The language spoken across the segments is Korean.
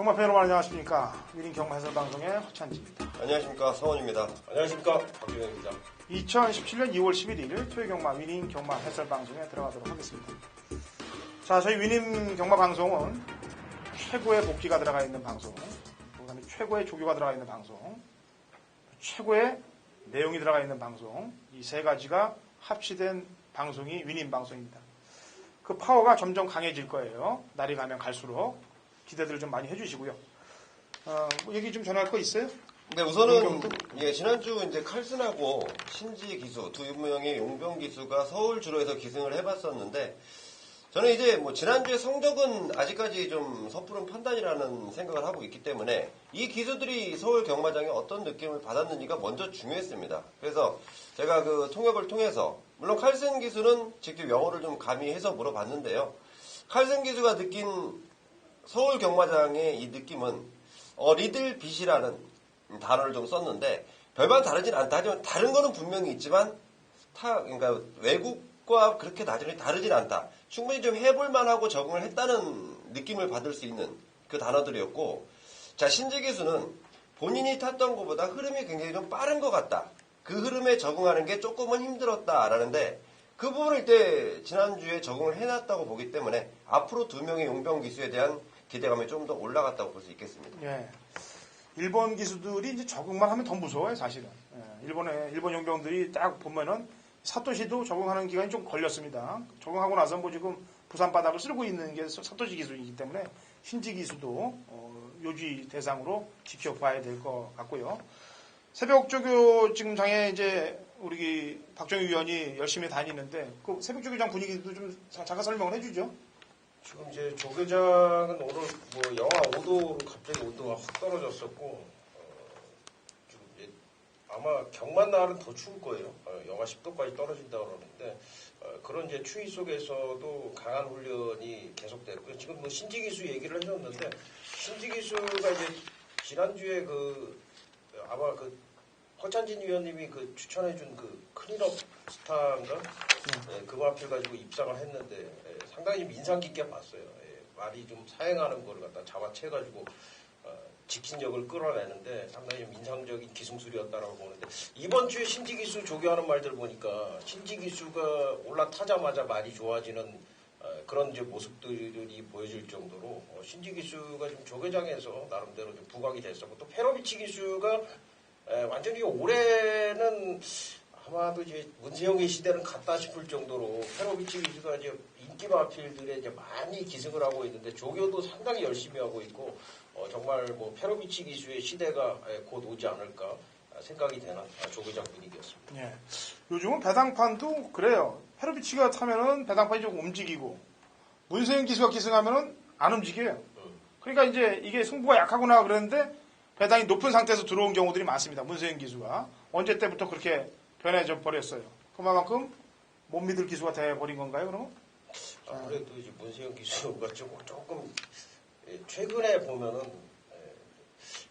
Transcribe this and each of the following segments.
경마팬 여러분 안녕하십니까. 위린 경마 해설 방송의 허찬지입니다. 안녕하십니까. 서원입니다. 안녕하십니까. 박규영입니다. 2017년 2월 11일 토요경마 위린 경마 해설 방송에 들어가도록 하겠습니다. 자, 저희 위린 경마 방송은 최고의 복귀가 들어가 있는 방송, 그다음에 최고의 조교가 들어가 있는 방송, 최고의 내용이 들어가 있는 방송, 이 세 가지가 합치된 방송이 위린 방송입니다. 그 파워가 점점 강해질 거예요. 날이 가면 갈수록 기대들 좀 많이 해주시고요. 뭐 얘기 좀 전할 거 있어요? 네, 우선은 지난주 이제 칼슨하고 신지 기수 두 명의 용병 기수가 서울 주로에서 기승을 해봤었는데 저는 이제 뭐 지난주의 성적은 아직까지 좀 섣부른 판단이라는 생각을 하고 있기 때문에 이 기수들이 서울 경마장에 어떤 느낌을 받았는지가 먼저 중요했습니다. 그래서 제가 그 통역을 통해서 물론 칼슨 기수는 직접 영어를 좀 가미해서 물어봤는데요. 칼슨 기수가 느낀 서울 경마장의 이 느낌은 리들 빛이라는 단어를 좀 썼는데 별반 다르진 않다. 하지만 다른 거는 분명히 있지만 그러니까 외국과 그렇게 나중에 다르진 않다. 충분히 좀 해볼만 하고 적응을 했다는 느낌을 받을 수 있는 그 단어들이었고, 자, 신지 기수는 본인이 탔던 것보다 흐름이 굉장히 좀 빠른 것 같다. 그 흐름에 적응하는 게 조금은 힘들었다라는데 그 부분을 이때 지난주에 적응을 해놨다고 보기 때문에 앞으로 두 명의 용병 기수에 대한 기대감이 좀 더 올라갔다고 볼 수 있겠습니다. 예. 일본 기수들이 이제 적응만 하면 더 무서워요, 사실은. 예. 일본 용병들이 딱 보면은 사토시도 적응하는 기간이 좀 걸렸습니다. 적응하고 나서 뭐 지금 부산 바닥을 쓸고 있는 게 사토시 기수이기 때문에 신지 기수도 요지 대상으로 지켜봐야 될 것 같고요. 새벽 조교 지금 장에 이제 우리 박정희 위원이 열심히 다니는데 그 새벽 조교장 분위기도 좀 잠깐 설명을 해주죠. 지금 이제 조교장은 오늘 뭐 영하 5도로 갑자기 온도가 확 떨어졌었고, 지금 이제 아마 경만 날은 더 추울 거예요. 영하 10도까지 떨어진다고 그러는데, 그런 이제 추위 속에서도 강한 훈련이 계속됐고요. 지금 뭐 신지기수 얘기를 해줬는데, 신지기수가 이제 지난주에 아마 허찬진 위원님이 추천해준 클린업 스타인가? 그 마필 가지고 입상을 했는데, 상당히 좀 인상 깊게 봤어요. 말이 좀 사행하는 거를 갖다 잡아채가지고, 직진력을 끌어내는데 상당히 좀 인상적인 기승술이었다라고 보는데, 이번 주에 신지기수 조교하는 말들 보니까, 신지기수가 올라타자마자 말이 좋아지는 그런 이제 모습들이 보여질 정도로, 신지기수가 지금 조교장에서 나름대로 좀 부각이 됐었고, 또 페로비치 기수가 완전히 올해는 아마도 이제 문세영의 시대는 갔다 싶을 정도로 페로비치 기수가 이제 인기 마필들에 이제 많이 기승을 하고 있는데 조교도 상당히 열심히 하고 있고 정말 뭐 페로비치 기수의 시대가 곧 오지 않을까 생각이 되는 조교장 분위기였습니다. 예. 요즘은 배당판도 그래요. 페로비치가 타면은 배당판이 좀 움직이고 문세영 기수가 기승하면은 안 움직여요. 그러니까 이제 이게 승부가 약하구나 그랬는데 배당이 높은 상태에서 들어온 경우들이 많습니다. 문세영 기수가 언제 때부터 그렇게 변해져 버렸어요. 그만큼 못 믿을 기수가 돼버린 건가요, 그러면? 아무래도 이제 문세영 기수가 조금 최근에 보면은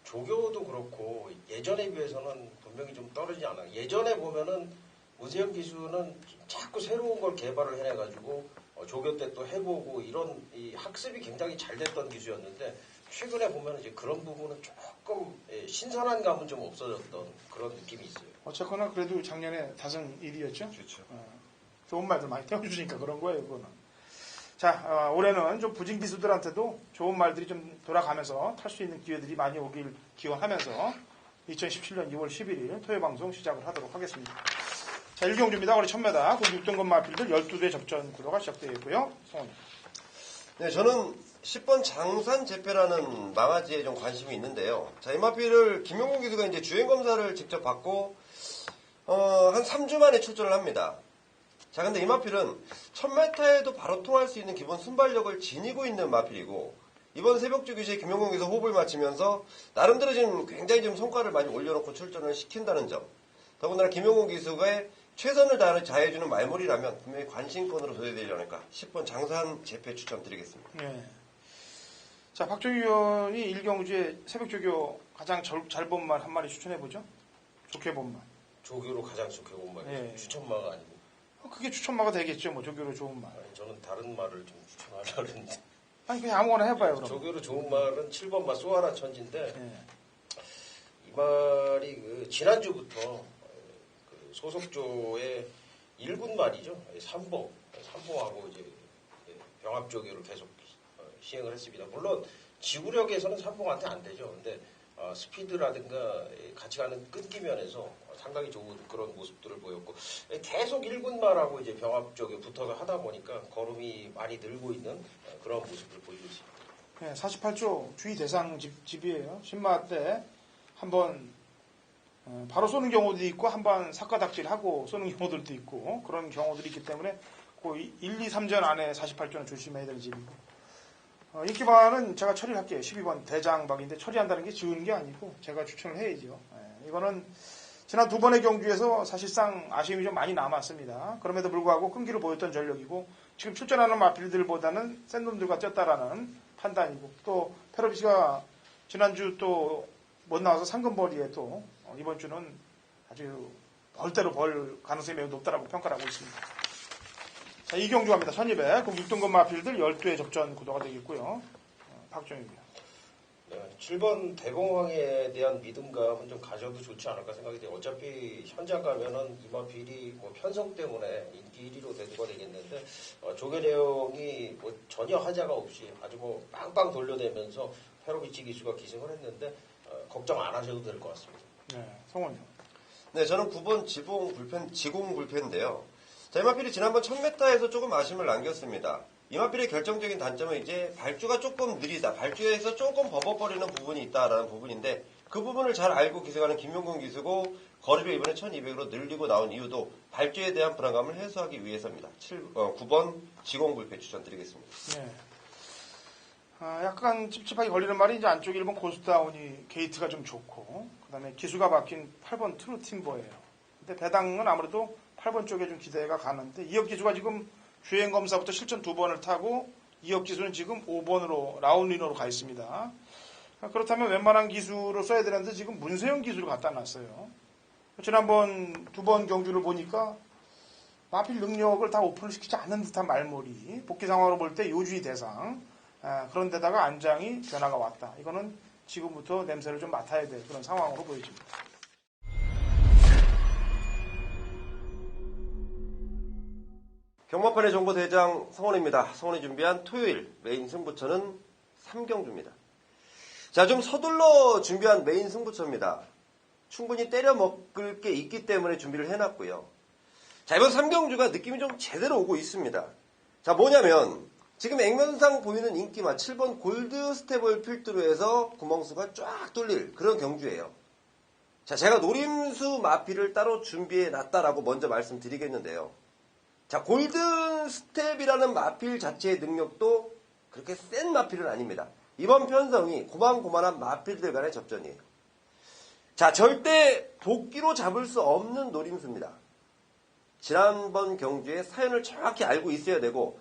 조교도 그렇고 예전에 비해서는 분명히 좀 떨어지지 않아요. 예전에 보면은 문세영 기수는 자꾸 새로운 걸 개발을 해내가지고 조교 때 또 해보고 이런 이 학습이 굉장히 잘 됐던 기수였는데 최근에 보면 이제 그런 부분은 조금 신선한 감은 좀 없어졌던 그런 느낌이 있어요. 어쨌거나 그래도 작년에 다승 1위였죠? 그렇죠. 좋은 말들 많이 태워주시니까 그런 거예요, 그거는. 자, 올해는 좀 부진 기수들한테도 좋은 말들이 좀 돌아가면서 탈 수 있는 기회들이 많이 오길 기원하면서 2017년 2월 11일 토요 방송 시작을 하도록 하겠습니다. 자, 일경주입니다. 올해 1000m 곧 6등급 마필들 12대 접전 구도가 시작되어 있고요. 성원님. 네, 저는 10번 장산 재패라는 망아지에 좀 관심이 있는데요. 자, 이 마필을 김용곤 기수가 이제 주행 검사를 직접 받고 한 3주 만에 출전을 합니다. 자, 근데 이 마필은 1000m에도 바로 통할 수 있는 기본 순발력을 지니고 있는 마필이고 이번 새벽주 교시에 김용곤 기수 호흡을 맞추면서 나름대로 지금 굉장히 좀 성과를 많이 올려놓고 출전을 시킨다는 점. 더군다나 김용곤 기수가 최선을 다해주는 말몰이라면 분명히 관심권으로 둬야되지 않을까. 10번 장산 재패 추천드리겠습니다. 네. 자, 박정희 의원이 일경주에 새벽조교 가장 잘 본 말 한 마리 추천해보죠. 좋게 본 말. 조교로 가장 좋게 본 말이 네. 추천마가 아니고. 그게 추천마가 되겠죠. 뭐 조교로 좋은 말. 아니, 저는 다른 말을 좀 추천하려고 했는데. 아니 그냥 아무거나 해봐요 그럼. 조교로 좋은 말은 7번마 쏘아라 천지인데 예. 이 말이 그 지난주부터 그 소속조의 1군 말이죠. 삼봉하고 이제 병합조교를 계속 시행을 했습니다. 물론 지구력에서는 삼봉한테 안 되죠. 근데 스피드라든가 같이 가는 끈기면에서 상당히 좋은 그런 모습들을 보였고 계속 1군 말하고 이제 병합조교 붙어서 하다 보니까 걸음이 많이 늘고 있는 그런 모습을 보이고 있습니다. 네, 48조 주의 대상 집이에요. 신마 때 한번 바로 쏘는 경우도 있고 한번 삭가닥질하고 쏘는 경우들도 있고 그런 경우들이 있기 때문에 그 1, 2, 3전 안에 48조는 조심해야 될 집이고 인기반은 제가 처리를 할게요. 12번 대장박인데 처리한다는 게 지우는 게 아니고 제가 추천을 해야죠. 이거는 지난 두 번의 경주에서 사실상 아쉬움이 좀 많이 남았습니다. 그럼에도 불구하고 끈기를 보였던 전력이고 지금 출전하는 마필들보다는 센 놈들과 뛰었다라는 판단이고 또 페로비스가 지난주 또 못 나와서 상금벌이에 또 이번 주는 아주 벌대로 벌 가능성이 매우 높다라고 평가를 하고 있습니다. 자, 이경주 갑니다. 1200 그 6등급 마필들 12회 접전 구도가 되겠고요. 박종입니다. 네, 7번 대공황에 대한 믿음감은 좀 가져도 좋지 않을까 생각이 돼요. 어차피 현장 가면은 이마필이 뭐 편성 때문에 인기 1위로 대두가 되겠는데 조계대형이 뭐 전혀 하자가 없이 아주 뭐 빵빵 돌려대면서 페로비치 기수가 기승을 했는데 걱정 안 하셔도 될 것 같습니다. 네, 성원이요. 네, 저는 9번 지공 불펜인데요. 자, 이마필이 지난번 1000m에서 조금 아쉬움을 남겼습니다. 이마필의 결정적인 단점은 이제 발주가 조금 느리다. 발주에서 조금 버벅거리는 부분이 있다라는 부분인데 그 부분을 잘 알고 기승하는 김용근 기수고 거리를 이번에 1200으로 늘리고 나온 이유도 발주에 대한 불안감을 해소하기 위해서입니다. 9번 지공 불펜 추천드리겠습니다. 네. 약간 찝찝하게 걸리는 말이 이제 안쪽 1번 고스다운이 게이트가 좀 좋고 그 다음에 기수가 바뀐 8번 트루팀버예요. 근데 배당은 아무래도 8번 쪽에 좀 기대가 가는데 이혁 기수가 지금 주행 검사부터 실전 2번을 타고 이혁 기수는 지금 5번으로 라운리너로 가 있습니다. 그렇다면 웬만한 기수를 써야 되는데 지금 문세영 기수를 갖다 놨어요. 지난번 2번 경주를 보니까 마필 능력을 다 오픈을 시키지 않는 듯한 말머리 복귀 상황으로 볼 때 요주의 대상 그런 데다가 안장이 변화가 왔다. 이거는 지금부터 냄새를 좀 맡아야 될 그런 상황으로 보여집니다. 경마판의 정보대장 성원입니다. 성원이 준비한 토요일 메인 승부처는 3경주입니다. 자, 좀 서둘러 준비한 메인 승부처입니다. 충분히 때려 먹을 게 있기 때문에 준비를 해놨고요. 자, 이번 3경주가 느낌이 좀 제대로 오고 있습니다. 자, 뭐냐면 지금 액면상 보이는 인기마 7번 골드 스텝을 필두로 해서 구멍수가 쫙 뚫릴 그런 경주예요. 자, 제가 노림수 마필을 따로 준비해놨다라고 먼저 말씀드리겠는데요. 자, 골든 스텝이라는 마필 자체의 능력도 그렇게 센 마필은 아닙니다. 이번 편성이 고만고만한 마필들 간의 접전이에요. 자, 절대 복귀로 잡을 수 없는 노림수입니다. 지난번 경주의 사연을 정확히 알고 있어야 되고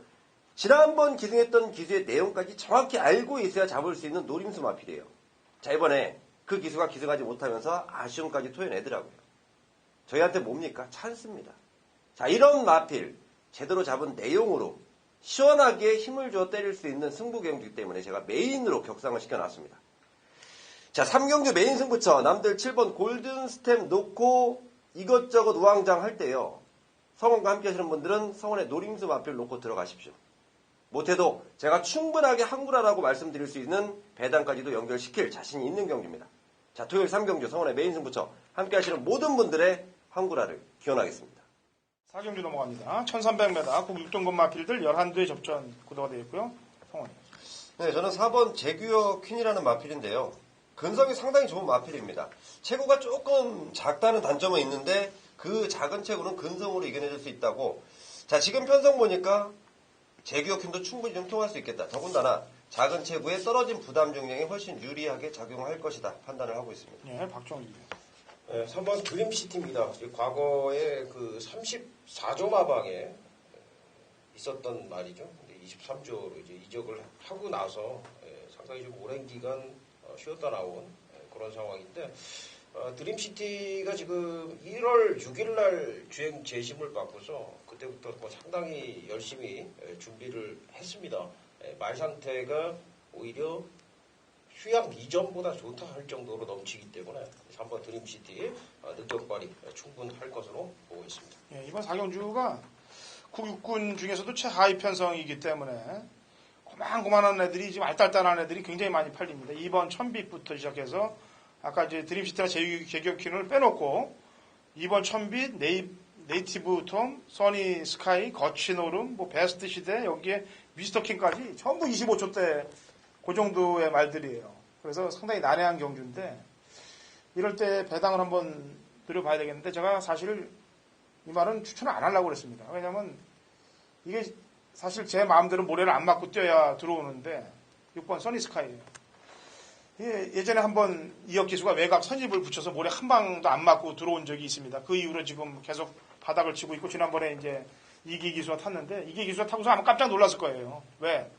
지난번 기승했던 기수의 내용까지 정확히 알고 있어야 잡을 수 있는 노림수 마필이에요. 자, 이번에 그 기수가 기승하지 못하면서 아쉬움까지 토해내더라고요. 저희한테 뭡니까? 찬스입니다. 자, 이런 마필 제대로 잡은 내용으로 시원하게 힘을 줘 때릴 수 있는 승부 경기 때문에 제가 메인으로 격상을 시켜놨습니다. 자, 3경주 메인 승부처 남들 7번 골든 스텝 놓고 이것저것 우왕장 할 때요. 성원과 함께 하시는 분들은 성원의 노림수 마필 놓고 들어가십시오. 못해도 제가 충분하게 한구라라고 말씀드릴 수 있는 배당까지도 연결시킬 자신이 있는 경주입니다. 자, 토요일 3경주 성원의 메인 승부처 함께 하시는 모든 분들의 한구라를 기원하겠습니다. 4경주 넘어갑니다. 1300m 국 6등급 마필들 11대 접전 구도가 되어 있고요. 성원. 네, 저는 4번 제규어 퀸이라는 마필인데요. 근성이 상당히 좋은 마필입니다. 체구가 조금 작다는 단점은 있는데 그 작은 체구는 근성으로 이겨내줄 수 있다고. 자, 지금 편성 보니까 제규어 퀸도 충분히 좀 통할 수 있겠다. 더군다나 작은 체구에 떨어진 부담 중량이 훨씬 유리하게 작용할 것이다 판단을 하고 있습니다. 네, 박종입니다. 네, 3번 드림시티입니다. 과거에 그 34조 마방에 있었던 말이죠. 23조로 이제 이적을 하고 나서 상당히 좀 오랜 기간 쉬었다 나온 그런 상황인데 드림시티가 지금 1월 6일 날 주행 재심을 받고서 그때부터 뭐 상당히 열심히 준비를 했습니다. 말 상태가 오히려 휴양 이전보다 좋다 할 정도로 넘치기 때문에 3번 드림시티 능력 발휘 충분할 것으로 보고 있습니다. 예, 이번 4경주가 국육군 중에서도 최하위 편성이기 때문에 고만고만한 애들이 지금 알딸딸한 애들이 굉장히 많이 팔립니다. 2번 천빛부터 시작해서 아까 이제 드림시티나 제격퀸을 빼놓고 2번 천빛, 네이티브 톰, 써니 스카이, 거친 오름, 뭐 베스트 시대 여기에 미스터 킹까지 전부 25초대 그 정도의 말들이에요. 그래서 상당히 난해한 경주인데 이럴 때 배당을 한번 들여봐야 되겠는데 제가 사실 이 말은 추천을 안 하려고 그랬습니다. 왜냐하면 이게 사실 제 마음대로 모래를 안 맞고 뛰어야 들어오는데 6번 써니스카이예요. 예전에 한번 이혁 기수가 외곽 선입을 붙여서 모래 한 방도 안 맞고 들어온 적이 있습니다. 그 이후로 지금 계속 바닥을 치고 있고 지난번에 이제 이기 기수가 탔는데 이기 기수가 타고서 아마 깜짝 놀랐을 거예요. 왜?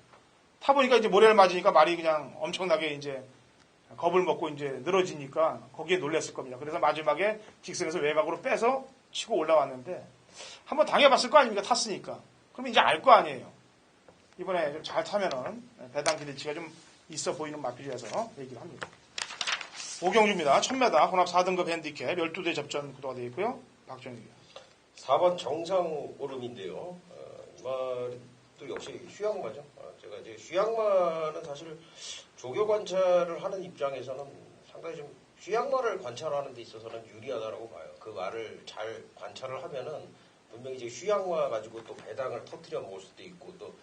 타보니까 이제 모래를 맞으니까 말이 그냥 엄청나게 이제 겁을 먹고 이제 늘어지니까 거기에 놀랐을 겁니다. 그래서 마지막에 직선에서 외곽으로 빼서 치고 올라왔는데 한번 당해봤을 거 아닙니까? 탔으니까. 그러면 이제 알 거 아니에요. 이번에 좀 잘 타면은 배당 기대치가 좀 있어 보이는 마필이라서 얘기를 합니다. 오경주입니다. 1000m 혼합 4등급 핸디캡 12대 접전 구도가 되어 있고요. 박정희. 4번 정상 오름인데요. 이 말도 역시 휴양마죠. 제가 이제 휴양마는 사실 조교 관찰을 하는 입장에서는 상당히 좀 휴양마를 관찰하는 데 있어서는 유리하다고 봐요. 그 말을 잘 관찰을 하면은 분명히 이제 휴양마 가지고 또 배당을 터트려 먹을 수도 있고 또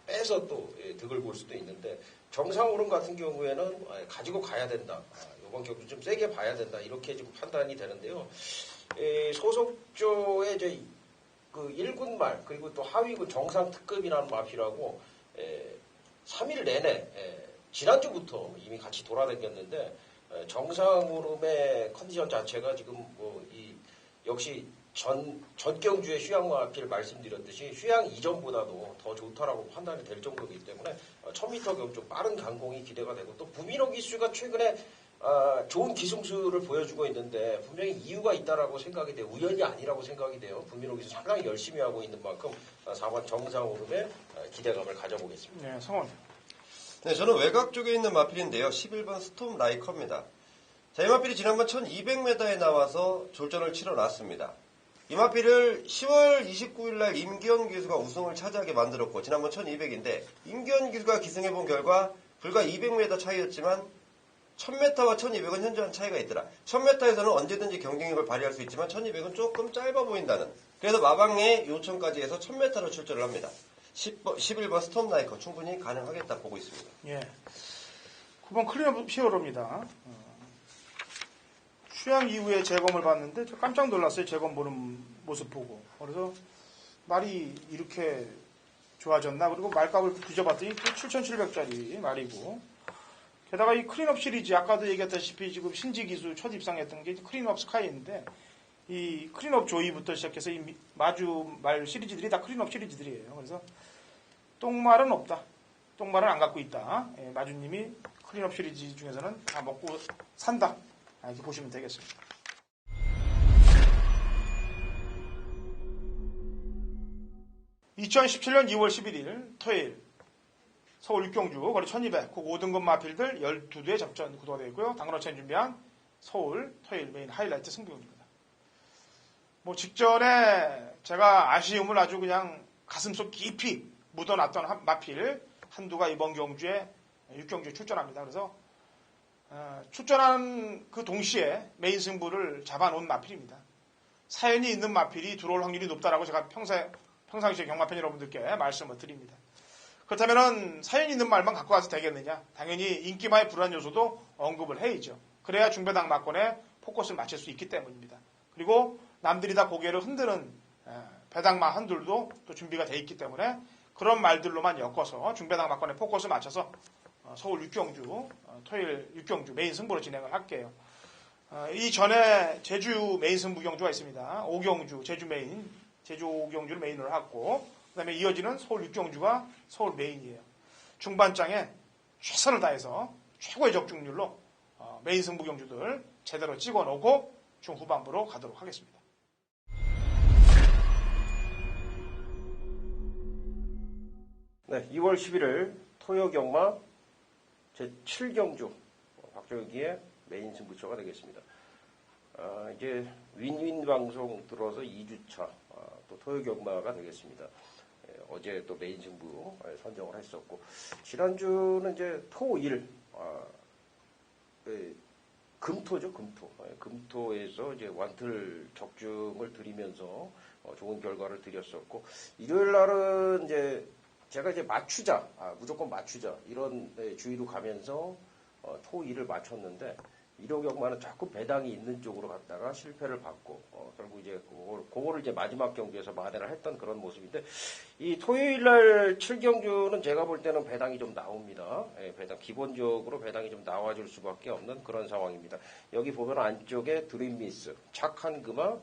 빼서 또 득을 볼 수도 있는데 정상 오름 같은 경우에는 가지고 가야 된다. 이번 경기 좀 세게 봐야 된다. 이렇게 좀 판단이 되는데요. 소속조의 이제 그 1군 말 그리고 또 하위군 정상 특급이라는 마필하고 3일 내내 지난주부터 이미 같이 돌아다녔는데 정상 오름의 컨디션 자체가 지금 뭐 역시 전경주의 휴양 마필 말씀드렸듯이 휴양 이전보다도 더 좋다라고 판단이 될 정도이기 때문에 1000m 경좀 빠른 강공이 기대가 되고 또 부민호 기수가 최근에 좋은 기승수를 보여주고 있는데 분명히 이유가 있다라고 생각이 돼요. 우연이 아니라고 생각이 돼요. 부민호 기수 상당히 열심히 하고 있는 만큼 4번 정상 오름에 기대감을 가져보겠습니다. 네, 성원. 네, 저는 외곽 쪽에 있는 마필인데요. 11번 스톰 라이커입니다. 자, 이 마필이 지난번 1200m에 나와서 졸전을 치러놨습니다. 이 마필을 10월 29일 날 임기현 기수가 우승을 차지하게 만들었고 지난번 1200인데 임기현 기수가 기승해본 결과 불과 200m 차이였지만 1000m와 1200은 현저한 차이가 있더라. 1000m에서는 언제든지 경쟁력을 발휘할 수 있지만 1200은 조금 짧아 보인다는. 그래서 마방의 요청까지 해서 1000m로 출전을 합니다. 11번 스톰 라이커 충분히 가능하겠다 보고 있습니다. 예. 9번 클리너 히어로입니다. 휴양 이후에 재검을 봤는데 저 깜짝 놀랐어요. 재검 보는 모습 보고. 그래서 말이 이렇게 좋아졌나? 그리고 말값을 뒤져봤더니 7,700짜리 말이고. 게다가 이 클린업 시리즈 아까도 얘기했다시피 지금 신지 기수 첫 입상했던 게 클린업 스카이인데 이 클린업 조이부터 시작해서 이 마주 말 시리즈들이 다 클린업 시리즈들이에요. 그래서 똥말은 없다. 똥말은 안 갖고 있다. 예, 마주님이 클린업 시리즈 중에서는 다 먹고 산다. 이렇게 보시면 되겠습니다. (2017년 2월 11일) 토요일 서울 육경주 거리 1200 5등급 마필들 12대 접전 구도가 되어 있고요. 당근어체인 준비한 서울 토요일 메인 하이라이트 승부입니다. 뭐 직전에 제가 아쉬움을 아주 그냥 가슴속 깊이 묻어놨던 마필 한두가 이번 경주에 육경주에 출전합니다. 그래서 출전하는 그 동시에 메인 승부를 잡아놓은 마필입니다. 사연이 있는 마필이 들어올 확률이 높다라고 제가 평상시에 경마팬 여러분들께 말씀을 드립니다. 그렇다면 사연 있는 말만 갖고 가서 되겠느냐? 당연히 인기마의 불안 요소도 언급을 해야죠. 그래야 중배당 막권에 포커스를 맞출 수 있기 때문입니다. 그리고 남들이 다 고개를 흔드는 배당마 한둘도 또 준비가 돼 있기 때문에 그런 말들로만 엮어서 중배당 막권에 포커스를 맞춰서 서울 육경주 토요일 육경주 메인 승부로 진행을 할게요. 이 전에 제주 메인 승부 경주가 있습니다. 오경주 제주 메인 제주 오경주를 메인으로 하고 그다음에 이어지는 서울 육경주가 서울 메인이에요. 중반장에 최선을 다해서 최고의 적중률로 메인 승부 경주들 제대로 찍어놓고 중후반부로 가도록 하겠습니다. 네, 2월 11일 토요 경마 제7경주 박정희의 메인 승부처가 되겠습니다. 이제 윈윈 방송 들어서 2주차 또 토요 경마가 되겠습니다. 어제 또 메인 승부 선정을 했었고 지난주는 이제 토일 금토죠, 금토. 금토에서 이제 완틀 적중을 드리면서 좋은 결과를 드렸었고 일요일 날은 이제 제가 이제 맞추자, 무조건 맞추자 이런 주의로 가면서 토일을 맞췄는데 일요 경마는 자꾸 배당이 있는 쪽으로 갔다가 실패를 받고 결국 이제 그거를 이제 마지막 경기에서 만회를 했던 그런 모습인데 이 토요일 날 7경주는 제가 볼 때는 배당이 좀 나옵니다. 배당 기본적으로 배당이 좀 나와줄 수밖에 없는 그런 상황입니다. 여기 보면 안쪽에 드림미스, 착한 금화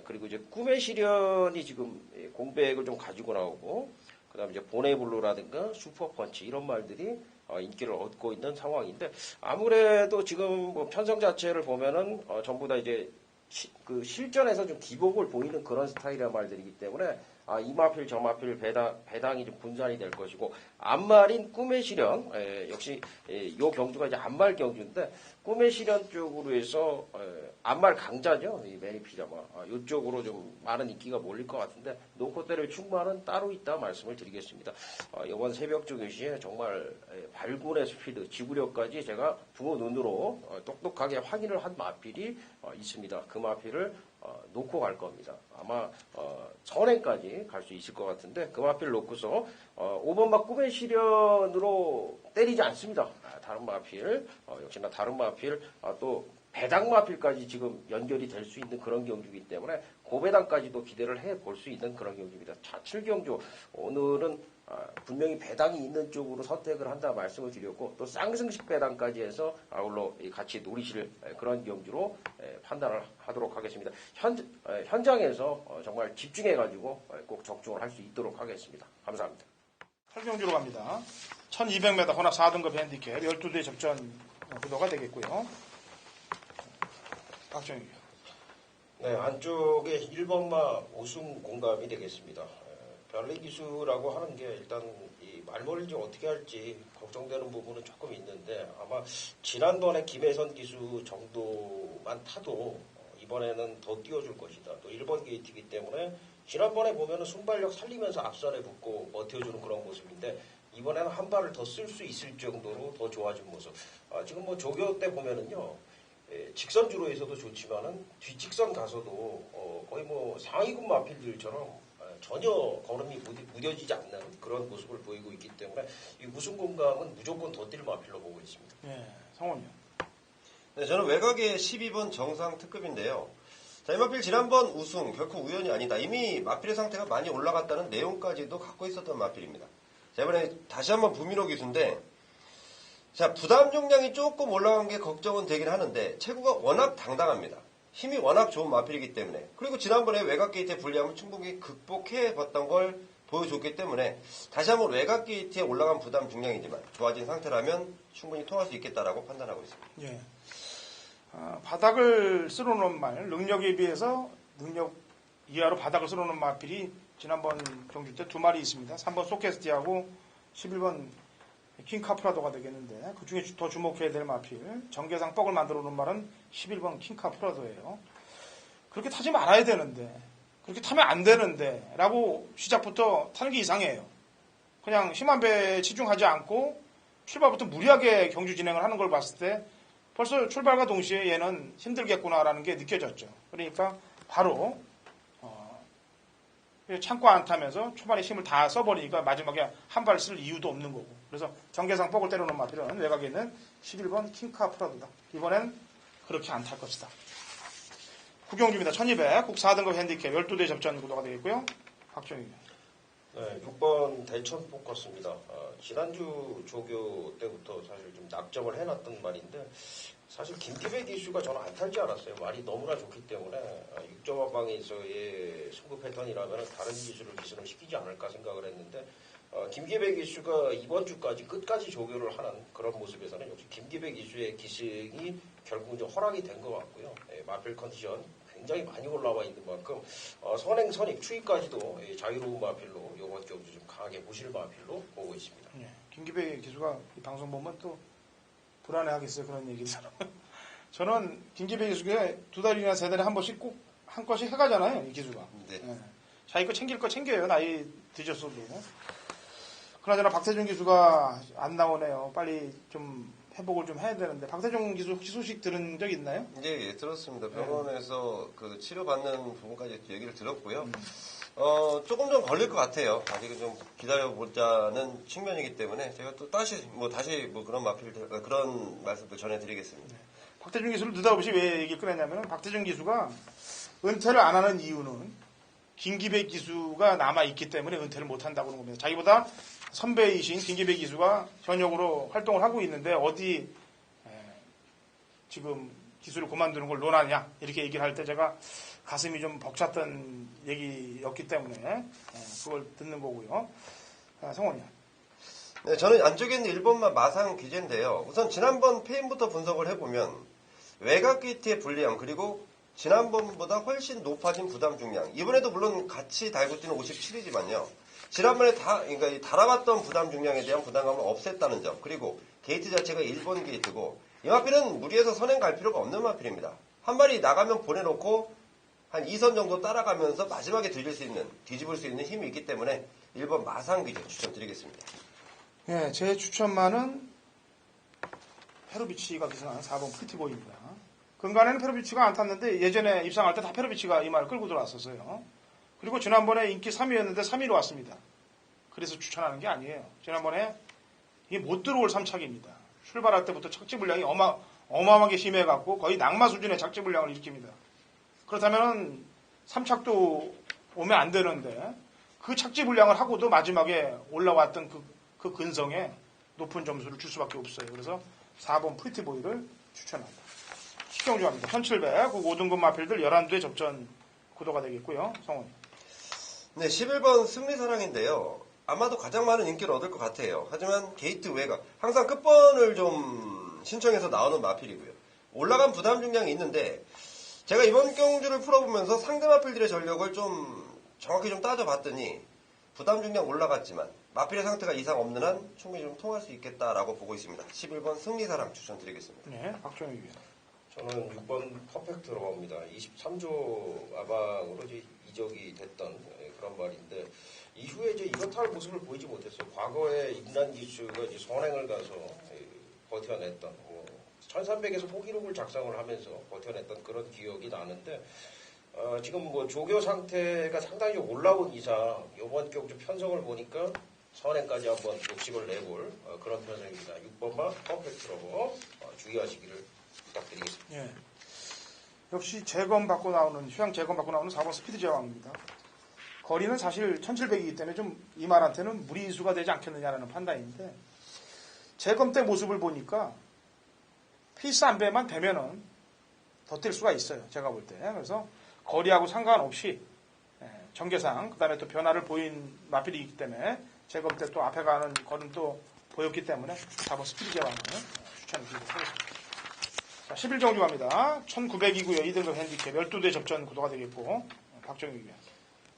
그리고 이제 꿈의 시련이 지금 공백을 좀 가지고 나오고 그다음에 이제 보네블루라든가 슈퍼펀치 이런 말들이 인기를 얻고 있는 상황인데 아무래도 지금 뭐 편성 자체를 보면은 전부 다 이제 그 실전에서 좀 기복을 보이는 그런 스타일의 말들이기 때문에 이 마필 저 마필 배당이 좀 분산이 될 것이고 앞말인 꿈의 시련 역시 요 경주가 이제 앞말 경주인데 꿈의 시련 쪽으로 해서 앞말 강자죠 이 매니피자마 이쪽으로 좀 많은 인기가 몰릴 것 같은데 놓고 때릴 충만은 따로 있다 말씀을 드리겠습니다. 이번 새벽주 교시에 정말 발군의 스피드 지구력까지 제가 두 눈으로 똑똑하게 확인을 한 마필이 있습니다. 그 마필을 놓고 갈 겁니다. 아마 선행까지 갈 수 있을 것 같은데 그 마필을 놓고서 5번 막 꿈의 시련으로 때리지 않습니다. 다른 마필 역시나 다른 마필 또 배당 마필까지 지금 연결이 될 수 있는 그런 경주이기 때문에 고배당까지도 기대를 해볼 수 있는 그런 경주입니다. 자, 7경주 오늘은 분명히 배당이 있는 쪽으로 선택을 한다 말씀을 드렸고 또 쌍승식 배당까지 해서 아울러 같이 노리실 그런 경주로 판단을 하도록 하겠습니다. 현장에서 정말 집중해가지고 꼭 적중을 할 수 있도록 하겠습니다. 감사합니다. 8경주로 갑니다. 1200m 혼합 4등급 핸디캡 12대 접전 구도가 되겠고요. 박정희. 네, 안쪽에 1번마 우승 공감이 되겠습니다. 별내 기수라고 하는 게 일단 이 말머리를 좀 어떻게 할지 걱정되는 부분은 조금 있는데 아마 지난번에 김혜선 기수 정도만 타도 이번에는 더 띄워줄 것이다. 또 1번 게이트이기 때문에 지난번에 보면은 순발력 살리면서 앞선에 붙고 버텨주는 그런 모습인데 이번에는 한 발을 더 쓸 수 있을 정도로 더 좋아진 모습. 지금 뭐 조교 때 보면은요. 직선주로에서도 좋지만은 뒷직선 가서도 거의 뭐 상위군 마필들처럼 전혀 걸음이 무뎌지지 않는 그런 모습을 보이고 있기 때문에 이 우승 공감은 무조건 더 뛸 마필로 보고 있습니다. 네, 성원이요. 네, 저는 외곽의 12번 정상 특급인데요. 자, 이 마필 지난번 우승 결코 우연이 아니다. 이미 마필의 상태가 많이 올라갔다는 내용까지도 갖고 있었던 마필입니다. 자, 이번에 다시 한번 부미로 기수인데 자, 부담 용량이 조금 올라간 게 걱정은 되긴 하는데 체구가 워낙 당당합니다. 힘이 워낙 좋은 마필이기 때문에 그리고 지난번에 외곽 게이트의 불리함을 충분히 극복해봤던 걸 보여줬기 때문에 다시 한번 외곽 게이트에 올라간 부담 중량이지만 좋아진 상태라면 충분히 통할 수 있겠다라고 판단하고 있습니다. 예. 바닥을 쓸어놓은 말, 능력에 비해서 능력 이하로 바닥을 쓸어놓은 마필이 지난번 경주 때 두 마리 있습니다. 3번 소캐스티하고 11번 킹카프라도가 되겠는데 그 중에 더 주목해야 될 마필 정계상 뻑을 만들어 놓은 말은 11번 킹카프라도예요. 그렇게 타지 말아야 되는데 그렇게 타면 안 되는데 라고 시작부터 타는 게 이상해요. 그냥 힘한 배에 치중하지 않고 출발부터 무리하게 경주 진행을 하는 걸 봤을 때 벌써 출발과 동시에 얘는 힘들겠구나라는 게 느껴졌죠. 그러니까 바로 참고 안 타면서 초반에 힘을 다 써버리니까 마지막에 한 발 쓸 이유도 없는 거고. 그래서 정계상 뻑을 때려놓은 마필은 외곽에 있는 11번 킹카프라도다. 이번엔 그렇게 안 탈 것이다. 구경주입니다. 1200 국 4등급 핸디캡 12대 접전 구도가 되겠고요. 박정희. 네, 6번 대천 포커스입니다. 지난주 조교 때부터 사실 좀 낙점을 해놨던 말인데 사실 김기백 기수가 저는 안 탈지 않았어요. 말이 너무나 좋기 때문에 6점화방에서의 승부 패턴이라면 다른 기수를 시키지 않을까 생각을 했는데 김기백 기수가 이번 주까지 끝까지 조교를 하는 그런 모습에서는 역시 김기백 기수의 기승이 결국 좀 허락이 된 것 같고요. 마필 컨디션 굉장히 많이 올라와 있는 만큼 선행, 선입, 추이까지도 자유로운 마필로 이번 경주 좀 강하게 보실 마필로 보고 있습니다. 예. 김기배 기수가 이 방송 보면 또 불안해하겠어요. 그런 얘기를. 저는 김기배 기수가 2달이나 3달에 한 번씩 꼭 한 건씩 해가잖아요. 이 기수가. 네. 예. 자기 거 챙길 거 챙겨요. 나이 드셨어도. 그나저나 박태준 기수가 안 나오네요. 빨리 좀 회복을 좀 해야 되는데. 박태준 기수 혹시 소식 들은 적 있나요? 예, 들었습니다. 병원에서 그 치료받는 부분까지 얘기를 들었고요. 조금 좀 걸릴 것 같아요. 아직은 좀 기다려보자는 측면이기 때문에 제가 또 다시 그런 그런 말씀도 전해드리겠습니다. 박태준 기수를 느닷없이 왜 얘기를 꺼냈냐면 박태준 기수가 은퇴를 안 하는 이유는 김기배 기수가 남아있기 때문에 은퇴를 못한다고 하는 겁니다. 자기보다 선배이신 김기배 기수가 현역으로 활동을 하고 있는데 어디 지금 기수를 그만두는 걸 논하냐 이렇게 얘기를 할 때 제가 가슴이 좀 벅찼던 얘기였기 때문에 그걸 듣는 거고요. 성원이. 네, 저는 안쪽에 있는 1번만 마상 기재인데요. 우선 지난번 페인부터 분석을 해보면 외곽 게이트의 불리함 그리고 지난번보다 훨씬 높아진 부담 중량. 이번에도 물론 같이 달고 뛰는 57이지만요. 지난번에 그러니까 달아봤던 부담 중량에 대한 부담감을 없앴다는 점. 그리고 게이트 자체가 1번 게이트고 이 마필은 무리해서 선행 갈 필요가 없는 마필입니다. 한 마리 나가면 보내놓고 한 2선 정도 따라가면서 마지막에 뒤집을 수 있는 힘이 있기 때문에 1번 마상 기준 추천드리겠습니다. 예, 제 추천만은 페로비치가 기승한 4번 프리티보이입니다. 근간에는 페로비치가 안 탔는데 예전에 입상할 때 다 페로비치가 이 말을 끌고 들어왔었어요. 그리고 지난번에 인기 3위였는데 3위로 왔습니다. 그래서 추천하는 게 아니에요. 지난번에 이게 못 들어올 3착입니다. 출발할 때부터 착지 불량이 어마어마하게 심해갖고 거의 낙마 수준의 착지 불량을 일으킵니다. 그렇다면 3착도 오면 안 되는데 그 착지 불량을 하고도 마지막에 올라왔던 그 근성에 높은 점수를 줄 수밖에 없어요. 그래서 4번 프리티보이를 추천합니다. 식경주합니다. 1700, 5등급 마필들 11대 접전 구도가 되겠고요. 성원. 네, 11번 승리사랑인데요. 아마도 가장 많은 인기를 얻을 것 같아요. 하지만 게이트 외곽, 항상 끝번을 좀 신청해서 나오는 마필이고요. 올라간 부담 중량이 있는데 제가 이번 경주를 풀어보면서 상대 마필들의 전력을 좀 정확히 좀 따져봤더니 부담 중량 올라갔지만 마필의 상태가 이상 없는 한 충분히 좀 통할 수 있겠다라고 보고 있습니다. 11번 승리사랑 추천드리겠습니다. 네, 박정희 위원. 저는 6번 퍼펙트로 갑니다. 23조 아방으로 이적이 됐던 그런 말인데 이후에 이제 이렇다는 모습을 보이지 못했어요. 과거에 임란 기수가 선행을 가서 버텨냈던 1300에서 호기록을 작성을 하면서 버텨냈던 그런 기억이 나는데 지금 조교 상태가 상당히 올라온 이상 이번 경주 편성을 보니까 선행까지 한번 욕심을 내볼 그런 편성입니다. 6번만 퍼펙트로 주의하시기를 부탁드리겠습니다. 예. 역시 휴양 재검 받고 나오는 4번 스피드 제왕입니다. 거리는 사실 1700이기 때문에 좀 이 말한테는 무리수가 되지 않겠느냐라는 판단인데 재검 때 모습을 보니까 페이스 안배만 되면은 더 뛸 수가 있어요. 제가 볼 때. 그래서 거리하고 상관없이 전개상 그다음에 또 변화를 보인 마필이기 때문에 재검 때 또 앞에 가는 거는 또 보였기 때문에 4번 스피드 제왕을 추천드리도록 하겠습니다. 자, 11정주 갑니다. 1900이고요. 2등급 핸디캡 12대 접전 구도가 되겠고 박정희 위원.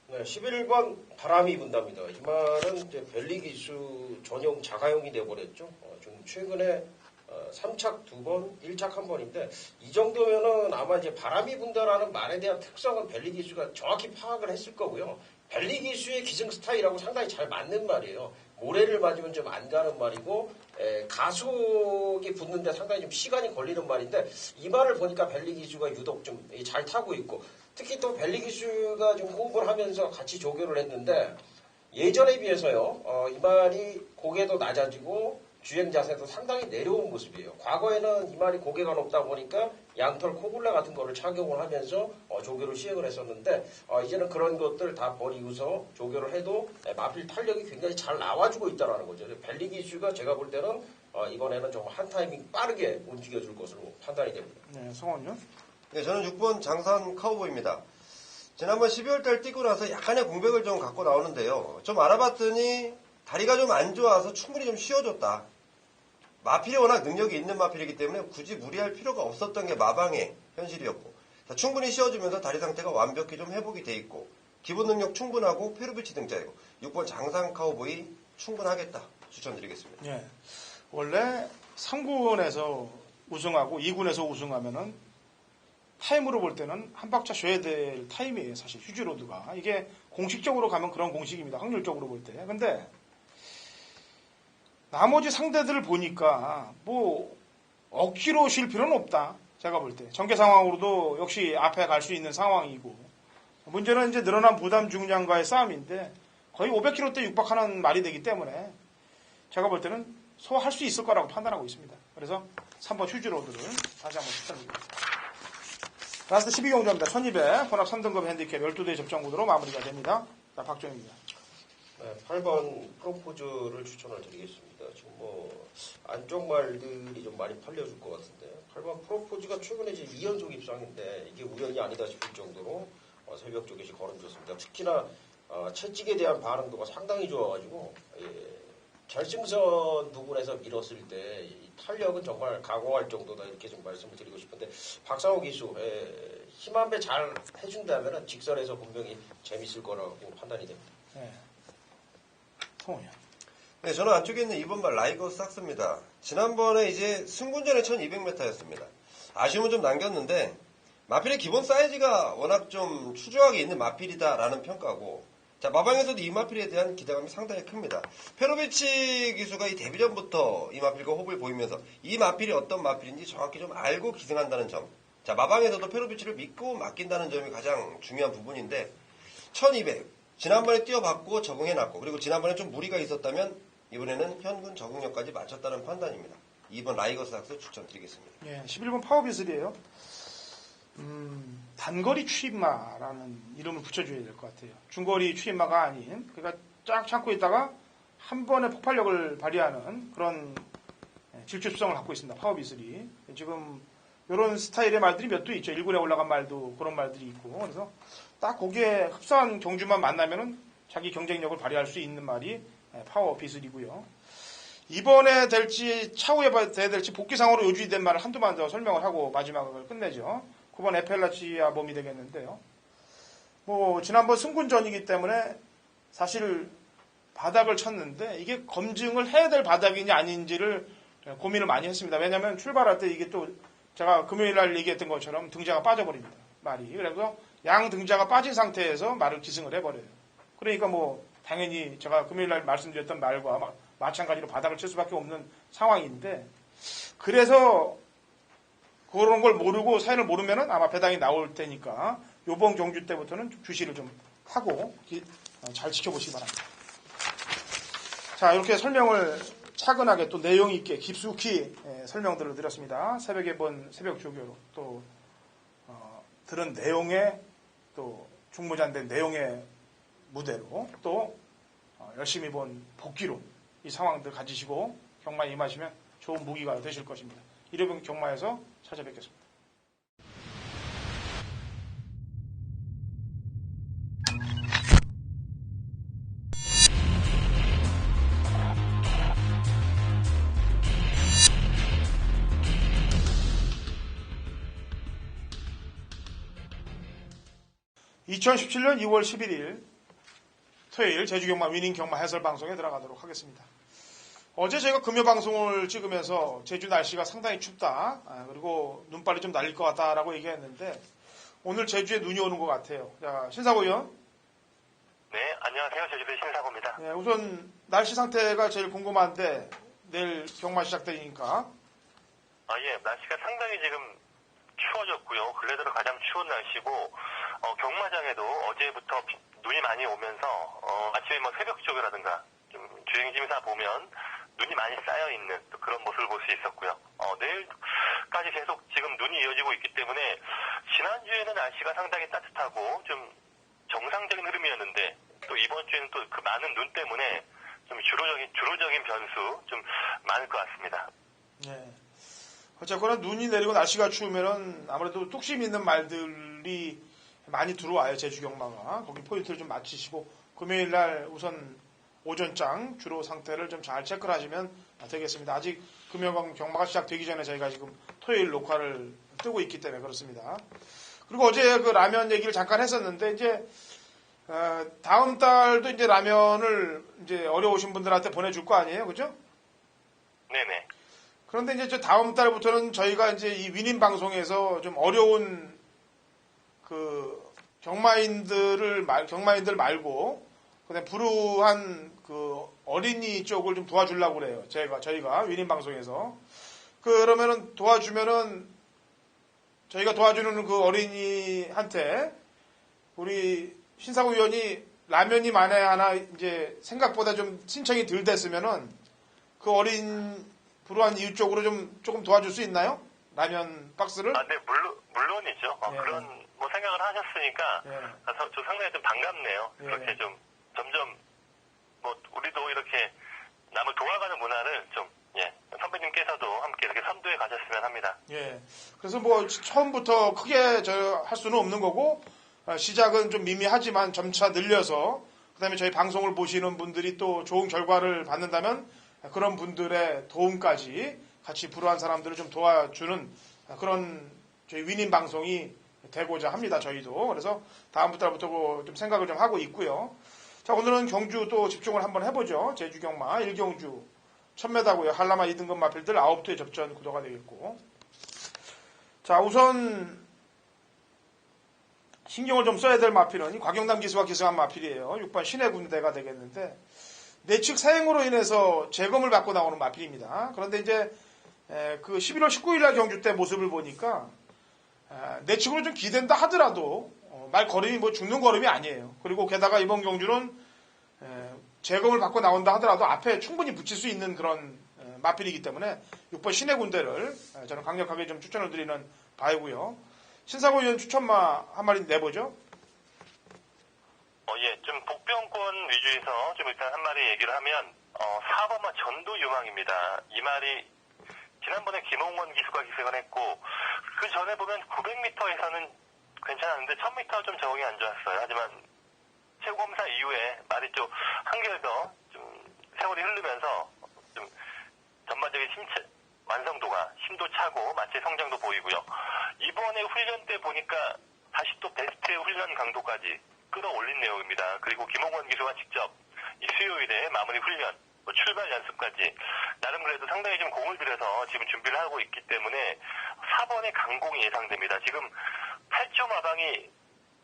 네, 11번 바람이 분답니다. 이 말은 이제 벨리 기수 전용 자가용이 되어버렸죠. 좀 최근에 3착 2번, 1착 1번인데 이 정도면은 아마 이제 바람이 분다라는 말에 대한 특성은 벨리 기수가 정확히 파악을 했을 거고요. 벨리 기수의 기승 스타일하고 상당히 잘 맞는 말이에요. 모래를 맞으면 좀 안 가는 말이고 가속이 붙는데 상당히 좀 시간이 걸리는 말인데 이 말을 보니까 벨리 기수가 유독 좀 잘 타고 있고 특히 또 벨리 기수가 좀 호흡을 하면서 같이 조교를 했는데 예전에 비해서요. 이 말이 고개도 낮아지고 주행 자세도 상당히 내려온 모습이에요. 과거에는 이 말이 고개가 높다 보니까 양털 코굴레 같은 거를 착용을 하면서 조교를 시행을 했었는데 이제는 그런 것들 다 버리고서 조교를 해도 마필 탄력이 굉장히 잘 나와주고 있다는 거죠. 벨리 기수가 제가 볼 때는 이번에는 좀 한 타이밍 빠르게 움직여줄 것으로 판단이 됩니다. 네, 성원요? 네, 저는 6번 장산 카우보이입니다. 지난번 12월달 뛰고 나서 약간의 공백을 좀 갖고 나오는데요. 좀 알아봤더니 다리가 좀 안 좋아서 충분히 좀 쉬어줬다. 마필이 워낙 능력이 있는 마필이기 때문에 굳이 무리할 필요가 없었던 게 마방의 현실이었고 자, 충분히 쉬어주면서 다리 상태가 완벽히 좀 회복이 돼 있고 기본 능력 충분하고 페루비치 등자이고 6번 장상 카우보이 충분하겠다 추천드리겠습니다. 예. 원래 3군에서 우승하고 2군에서 우승하면은 타임으로 볼 때는 한 박자 쉬어야 될 타임이에요. 사실 휴지로드가. 이게 공식적으로 가면 그런 공식입니다. 확률적으로 볼 때. 근데 나머지 상대들을 보니까 뭐 억지로 쉴 필요는 없다. 제가 볼 때. 전개 상황으로도 역시 앞에 갈 수 있는 상황이고 문제는 이제 늘어난 부담 중량과의 싸움인데 거의 500kg대 육박하는 말이 되기 때문에 제가 볼 때는 소화할 수 있을 거라고 판단하고 있습니다. 그래서 3번 휴지로드를 다시 한번 추천드리겠습니다. 라스트 12경주입니다. 1200 혼합 3등급 핸디캡 12대 접전 구도로 마무리가 됩니다. 자, 박종입니다. 네, 8번 프로포즈를 추천을 드리겠습니다. 지금 뭐 안쪽 말들이 좀 많이 팔려줄 것 같은데 8번 프로포즈가 최근에 지금 2연속 입상인데 이게 우연이 아니다 싶을 정도로 새벽 쪽에서 걸음졌습니다. 특히나 채찍에 대한 반응도가 상당히 좋아가지고 결승선 부분에서 밀었을 때 이 탄력은 정말 각오할 정도다 이렇게 좀 말씀을 드리고 싶은데 박상호 기수 힘 한 배 잘 해준다면 직선에서 분명히 재밌을 거라고 판단이 됩니다. 네. 성훈이요. 네, 저는 안쪽에 있는 2번 말 라이거 삭스입니다. 지난번에 이제 승군전에 1200m였습니다. 아쉬움은 좀 남겼는데 마필의 기본 사이즈가 워낙 좀 추조하게 있는 마필이다라는 평가고 자, 마방에서도 이 마필에 대한 기대감이 상당히 큽니다. 페로비치 기수가 이 데뷔전부터 이 마필과 호흡을 보이면서 이 마필이 어떤 마필인지 정확히 좀 알고 기승한다는 점. 자, 마방에서도 페로비치를 믿고 맡긴다는 점이 가장 중요한 부분인데 1200 지난번에 뛰어봤고 적응해놨고 그리고 지난번에 좀 무리가 있었다면 이번에는 현군 적응력까지 맞췄다는 판단입니다. 2번 라이거스 삭스 추천드리겠습니다. 예, 11번 파워비슬이에요. 단거리 추임마라는 이름을 붙여줘야 될 것 같아요. 중거리 추임마가 아닌, 그러니까 쫙 참고 있다가 한 번에 폭발력을 발휘하는 그런 질주성을 갖고 있습니다. 파워비슬이. 지금 이런 스타일의 말들이 몇 도 있죠. 1군에 올라간 말도 그런 말들이 있고. 그래서 딱 거기에 흡사한 경주만 만나면은 자기 경쟁력을 발휘할 수 있는 말이 파워비슬이고요. 이번에 될지 차후에 돼야 될지 복귀상으로 요주된 말을 한두만 더 설명을 하고 마지막을 끝내죠. 9번 에펠라치아 몸이 되겠는데요. 뭐 지난번 승군전이기 때문에 사실 바닥을 쳤는데 이게 검증을 해야 될 바닥이냐 아닌지를 고민을 많이 했습니다. 왜냐하면 출발할 때 이게 또 제가 금요일 날 얘기했던 것처럼 등자가 빠져버립니다. 말이. 그래서 양 등자가 빠진 상태에서 말을 기승을 해버려요. 그러니까 뭐 당연히 제가 금요일 날 말씀드렸던 말과 마찬가지로 바닥을 칠 수밖에 없는 상황인데 그래서 그런 걸 모르고 사연을 모르면은 아마 배당이 나올 테니까 요번 경주 때부터는 주시를 좀 하고 잘 지켜보시기 바랍니다. 자, 이렇게 설명을 차근하게 또 내용 있게 깊숙이 설명들을 드렸습니다. 새벽에 본 새벽 조교로 또 들은 내용의 또 중무잔된 내용의 무대로 또 열심히 본 복귀로 이 상황들 가지시고 경마에 임하시면 좋은 무기가 되실 것입니다. 일요병 경마에서 찾아뵙겠습니다. (2017년 2월 11일) 토요일 제주경마 위닝 경마 해설 방송에 들어가도록 하겠습니다. 어제 저희가 금요 방송을 찍으면서 제주 날씨가 상당히 춥다. 그리고 눈발이 좀 날릴 것 같다라고 얘기했는데 오늘 제주에 눈이 오는 것 같아요. 자, 신사고 의원. 네, 안녕하세요. 제주도의 신사고입니다. 네, 우선 날씨 상태가 제일 궁금한데 내일 경마 시작되니까. 예, 날씨가 상당히 지금 추워졌고요. 근래 들어 가장 추운 날씨고 경마장에도 어제부터 눈이 많이 오면서 아침에 뭐 새벽 쪽이라든가 좀 주행짐사 보면 눈이 많이 쌓여 있는 또 그런 모습을 볼 수 있었고요. 내일까지 계속 지금 눈이 이어지고 있기 때문에 지난주에는 날씨가 상당히 따뜻하고 좀 정상적인 흐름이었는데 또 이번 주에는 또 그 많은 눈 때문에 좀 주로적인 변수 좀 많을 것 같습니다. 네. 어쨌거나 눈이 내리고 날씨가 추우면은 아무래도 뚝심 있는 말들이 많이 들어와요. 제주 경마가. 거기 포인트를 좀 맞추시고 금요일 날 우선 오전장 주로 상태를 좀 잘 체크를 하시면 되겠습니다. 아직 금요 경마가 시작되기 전에 저희가 지금 토요일 녹화를 뜨고 있기 때문에 그렇습니다. 그리고 어제 그 라면 얘기를 잠깐 했었는데, 이제, 다음 달도 이제 라면을 이제 어려우신 분들한테 보내줄 거 아니에요? 그죠? 네네. 그런데 이제 저 다음 달부터는 저희가 이제 이 위님 방송에서 좀 어려운 그 경마인들 말고, 그다음에 불우한 그 어린이 쪽을 좀 도와주려고 그래요. 저희가 위님 방송에서. 그러면은 도와주면은 저희가 도와주는 그 어린이한테 우리 신사구 의원이 라면이 만에 하나 이제 생각보다 좀 신청이 덜 됐으면은 그 어린 불우한 이웃 쪽으로 좀 조금 도와줄 수 있나요? 라면 박스를? 아, 네, 물론이죠. 예. 그런 뭐 생각을 하셨으니까 예. 저 상당히 좀 반갑네요. 예. 그렇게 좀 점점 뭐 우리도 이렇게 남을 도와가는 문화를 좀 선배님께서도 함께 이렇게 선도해 가셨으면 합니다. 예. 그래서 뭐 처음부터 크게 할 수는 없는 거고 시작은 좀 미미하지만 점차 늘려서 그다음에 저희 방송을 보시는 분들이 또 좋은 결과를 받는다면 그런 분들의 도움까지 같이 불우한 사람들을 좀 도와주는 그런 저희 위님 방송이 되고자 합니다. 저희도. 그래서 다음 달부터 좀 생각을 좀 하고 있고요. 자, 오늘은 경주 또 집중을 한번 해보죠. 제주 경마 1경주 1000m고요. 한라마 2등급 마필들 9두의 접전 구도가 되겠고. 자, 우선 신경을 좀 써야 될 마필은 이 곽영남 기수가 기승한 마필이에요. 6번 신의 군대가 되겠는데 내측 사행으로 인해서 재검을 받고 나오는 마필입니다. 그런데 이제 그 11월 19일 날 경주 때 모습을 보니까 내측으로 좀 기댄다 하더라도 말 걸음이 뭐 죽는 걸음이 아니에요. 그리고 게다가 이번 경주는 재검을 받고 나온다 하더라도 앞에 충분히 붙일 수 있는 그런 마필이기 때문에 6번 신의 군대를 저는 강력하게 좀 추천을 드리는 바이고요. 신사고 의원 추천마 한 마리 내보죠. 예, 좀 복병권 위주에서 좀 일단 한 마리 얘기를 하면 4번마 전도 유망입니다. 이 말이 지난번에 김홍원 기수가 기승을 했고 그 전에 보면 900m에서는 괜찮았는데 1000m 좀 적응이 안 좋았어요. 하지만 최고검사 이후에 말이 좀 한결 더 좀 세월이 흐르면서 좀 전반적인 완성도가 힘도 차고 마치 성장도 보이고요. 이번에 훈련 때 보니까 다시 또 베스트 훈련 강도까지 끌어올린 내용입니다. 그리고 김홍원 기수가 직접 이 수요일에 마무리 훈련, 출발 연습까지 나름 그래도 상당히 좀 공을 들여서 지금 준비를 하고 있기 때문에 4번의 강공이 예상됩니다. 지금 8조 마방이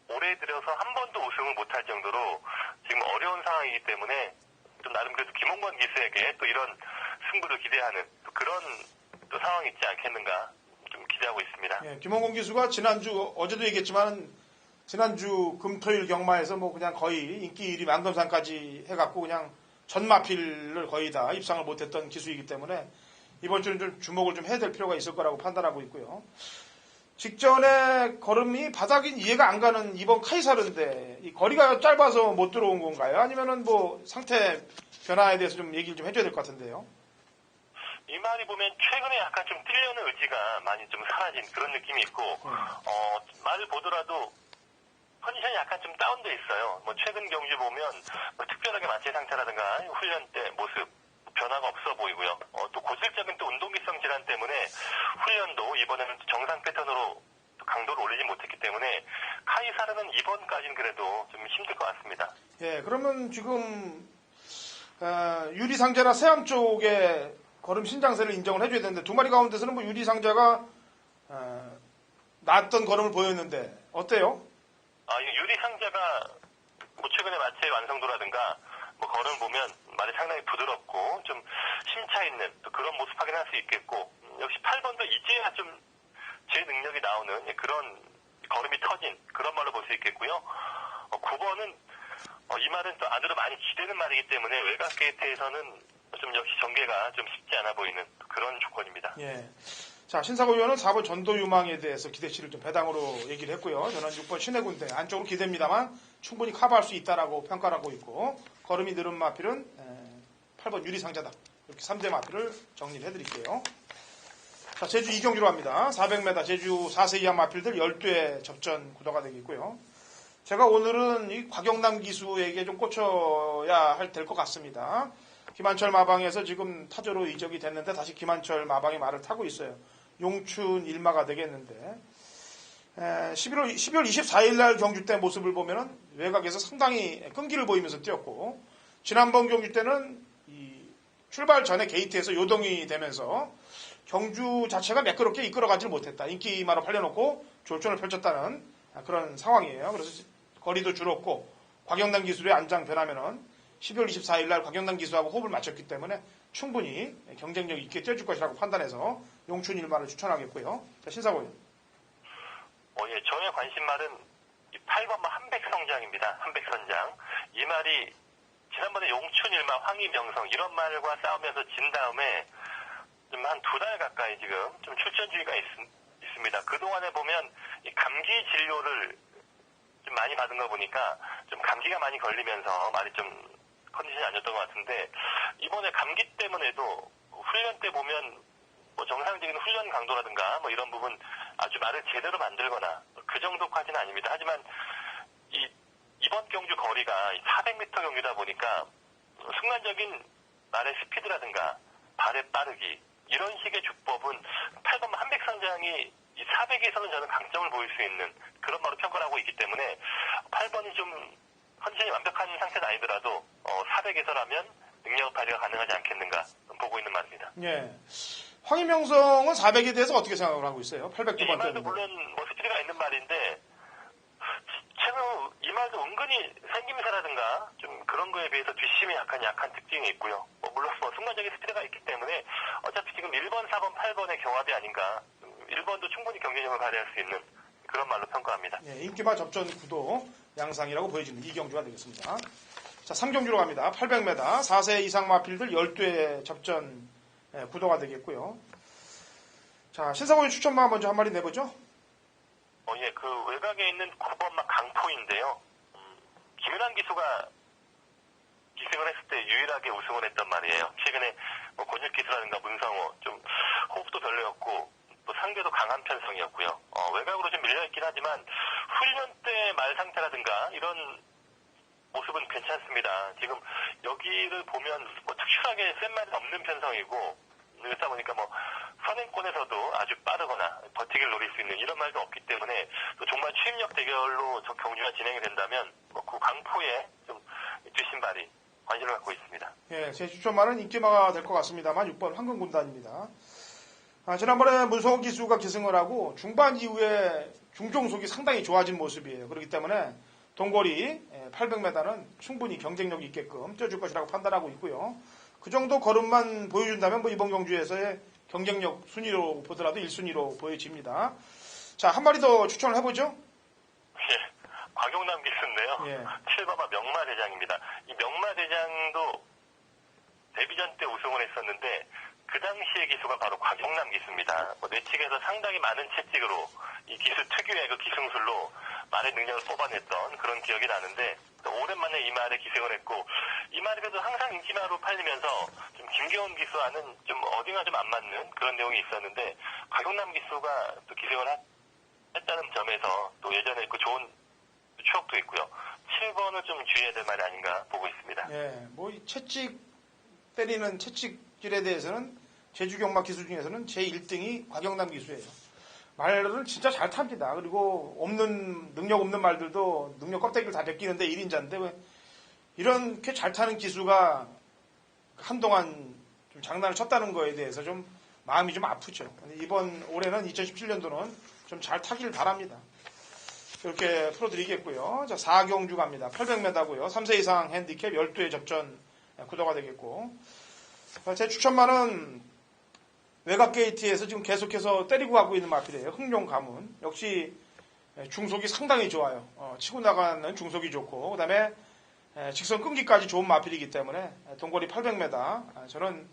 올해 들여서 한 번도 우승을 못할 정도로 지금 어려운 상황이기 때문에 좀 나름 그래도 김홍건 기수에게 또 이런 승부를 기대하는 또 그런 또 상황이 있지 않겠는가 좀 기대하고 있습니다. 예, 김홍건 기수가 지난주 어제도 얘기했지만 지난주 금토일 경마에서 뭐 그냥 거의 인기 1위 만금상까지 해갖고 그냥 전마필을 거의 다 입상을 못했던 기수이기 때문에 이번 주는 좀 주목을 좀 해야 될 필요가 있을 거라고 판단하고 있고요. 직전에 걸음이 바닥이 이해가 안 가는 이번 카이사르인데 이 거리가 짧아서 못 들어온 건가요? 아니면은 뭐 상태 변화에 대해서 좀 얘기를 좀 해줘야 될 것 같은데요. 이 말이 보면 최근에 약간 좀 뛰려는 의지가 많이 좀 사라진 그런 느낌이 있고 말을 보더라도 컨디션이 약간 좀 다운돼 있어요. 뭐 최근 경주 보면 뭐 특별하게 마체 상태라든가 훈련 때 모습 변화가 없어 보이고요. 또 고질적인 또 운동기성 질환 때문에 훈련도 이번에는 정상 패턴으로 강도를 올리지 못했기 때문에 카이사르는 이번까지는 그래도 좀 힘들 것 같습니다. 예, 그러면 지금 유리상자나 세암 쪽에 걸음 신장세를 인정을 해줘야 되는데 두 마리 가운데서는 뭐 유리상자가 낫던 걸음을 보였는데 어때요? 유리상자가 뭐 최근에 마체 완성도라든가 뭐 걸음 보면 말이 상당히 부드럽고 좀 심차 있는 또 그런 모습 확인할 수 있겠고 역시 8번도 이제야 좀 제 능력이 나오는 그런 걸음이 터진 그런 말로 볼 수 있겠고요. 9번은 이 말은 또 안으로 많이 기대는 말이기 때문에 외곽 게이트에서는 좀 역시 전개가 좀 쉽지 않아 보이는 그런 조건입니다. 예. 자, 신사고 의원은 4번 전도 유망에 대해서 기대치를 좀 배당으로 얘기를 했고요. 저는 6번 신의 군대 안쪽으로 기대입니다만 충분히 커버할 수 있다라고 평가를 하고 있고 걸음이 느른 마필은 8번 유리상자다. 이렇게 3대 마필을 정리를 해드릴게요. 자, 제주 2경주로 합니다. 400m 제주 4세 이하 마필들 12회 접전 구도가 되겠고요. 제가 오늘은 이 곽영남 기수에게 좀 꽂혀야 될 것 같습니다. 김한철 마방에서 지금 타조로 이적이 됐는데 다시 김한철 마방의 말을 타고 있어요. 용춘 일마가 되겠는데 12월 24일 날 경주 때 모습을 보면은 외곽에서 상당히 끈기를 보이면서 뛰었고, 지난번 경주 때는 이 출발 전에 게이트에서 요동이 되면서 경주 자체가 매끄럽게 이끌어가지를 못했다. 인기마로 팔려놓고 졸전을 펼쳤다는 그런 상황이에요. 그래서 거리도 줄었고, 곽영남 기술의 안장 변하면은 12월 24일 날 곽영남 기수하고 호흡을 맞췄기 때문에 충분히 경쟁력 있게 뛰어줄 것이라고 판단해서 용춘 1마를 추천하겠고요. 자, 신사고요. 예, 저의 관심말은 8번마 한백성장입니다. 한백선장. 이 말이 지난번에 용춘 1마 황희명성 이런 말과 싸우면서 진 다음에 좀 한 2달 가까이 지금 좀 출전주의가 있습니다. 그동안에 보면 이 감기 진료를 좀 많이 받은 거 보니까 좀 감기가 많이 걸리면서 말이 좀 컨디션이 아니었던 것 같은데, 이번에 감기 때문에도 훈련 때 보면 뭐 정상적인 훈련 강도라든가 뭐 이런 부분 아주 말을 제대로 만들거나 그 정도까지는 아닙니다. 하지만 이번 경주 거리가 400m 경주다 보니까 순간적인 말의 스피드라든가 발의 빠르기 이런 식의 주법은 8번 한백선장이 이 400에서는 저는 강점을 보일 수 있는 그런 말로 평가를 하고 있기 때문에 8번이 좀 컨디션이 완벽한 상태는 아니더라도 400에서라면 능력 발휘가 가능하지 않겠는가 보고 있는 말입니다. 예. 황희명성은 400에 대해서 어떻게 생각을 하고 있어요? 800두 이 번째. 말도 물론 뭐 스피드가 있는 말인데 최근 이 말도 은근히 생김새라든가 좀 그런 거에 비해서 뒷심이 약한 특징이 있고요. 물론 순간적인 스피드가 있기 때문에 어차피 지금 1번, 4번, 8번의 경합이 아닌가. 1번도 충분히 경쟁력을 발휘할 수 있는 그런 말로 평가합니다. 예, 인기마 접전 구도 양상이라고 보여지는 이 경주가 되겠습니다. 자, 3경주로 갑니다. 800m 4세 이상 마필들 12회 접전 구도가 되겠고요. 자, 신사고의 추천마 먼저 한 마리 내보죠. 예, 그 외곽에 있는 9번마 강포인데요. 김윤환 기수가 기승을 했을 때 유일하게 우승을 했단 말이에요. 최근에 뭐 권율기수라든가 문성호 좀 호흡도 별로였고 또 상대도 강한 편성이었고요. 외곽으로 좀 밀려있긴 하지만 훈련 때 말 상태라든가 이런 모습은 괜찮습니다. 지금 여기를 보면 뭐 특출하게 센 말이 없는 편성이고 그러다 보니까 뭐 선행권에서도 아주 빠르거나 버티기를 노릴 수 있는 이런 말도 없기 때문에 또 정말 추임력 대결로 저 경주가 진행이 된다면 그 강포에 좀 뒷신발이 관심을 갖고 있습니다. 예, 제 추천마는 인기마가 될 것 같습니다만 6번 황금군단입니다. 지난번에 문성호 기수가 기승을 하고 중반 이후에 중종속이 상당히 좋아진 모습이에요. 그렇기 때문에 동거리 800m는 충분히 경쟁력 있게끔 뛰어줄 것이라고 판단하고 있고요. 그 정도 걸음만 보여준다면 뭐 이번 경주에서의 경쟁력 순위로 보더라도 1순위로 보여집니다. 자, 한 마리 더 추천을 해보죠. 예, 곽용남 기수인데요. 예. 7번마 명마대장입니다. 이 명마대장도 데뷔전 때 우승을 했었는데 그 당시의 기수가 바로 곽용남 기수입니다. 내측에서 상당히 많은 채찍으로 이 기수 특유의 그 기승술로 말의 능력을 뽑아냈던 그런 기억이 나는데 오랜만에 이 말에 기승을 했고 이 말이 그래도 항상 인기마로 팔리면서 좀 김경훈 기수와는 좀 어딘가 좀 안 맞는 그런 내용이 있었는데 곽용남 기수가 또 기승을 했다는 점에서 또 예전에 그 좋은 추억도 있고요. 7번을 좀 주의해야 될 말이 아닌가 보고 있습니다. 예, 뭐 채찍 때리는 채찍질에 대해서는 제주경마 기수 중에서는 제 1등이 곽영남 기수예요. 말을 진짜 잘 탑니다. 그리고 능력 없는 말들도 능력 껍데기를 다 벗기는데 1인자인데 왜 이렇게 잘 타는 기수가 한동안 좀 장난을 쳤다는 거에 대해서 좀 마음이 좀 아프죠. 이번 올해는 2017년도는 좀 잘 타길 바랍니다. 이렇게 풀어드리겠고요. 자, 4경주 갑니다. 800m고요. 3세 이상 핸디캡 12회 접전 구도가 되겠고, 제 추천마는 외곽 게이트에서 지금 계속해서 때리고 가고 있는 마필이에요. 흥룡 가문. 역시 중속이 상당히 좋아요. 치고 나가는 중속이 좋고, 그 다음에 직선 끈기까지 좋은 마필이기 때문에 동거리 800m 저는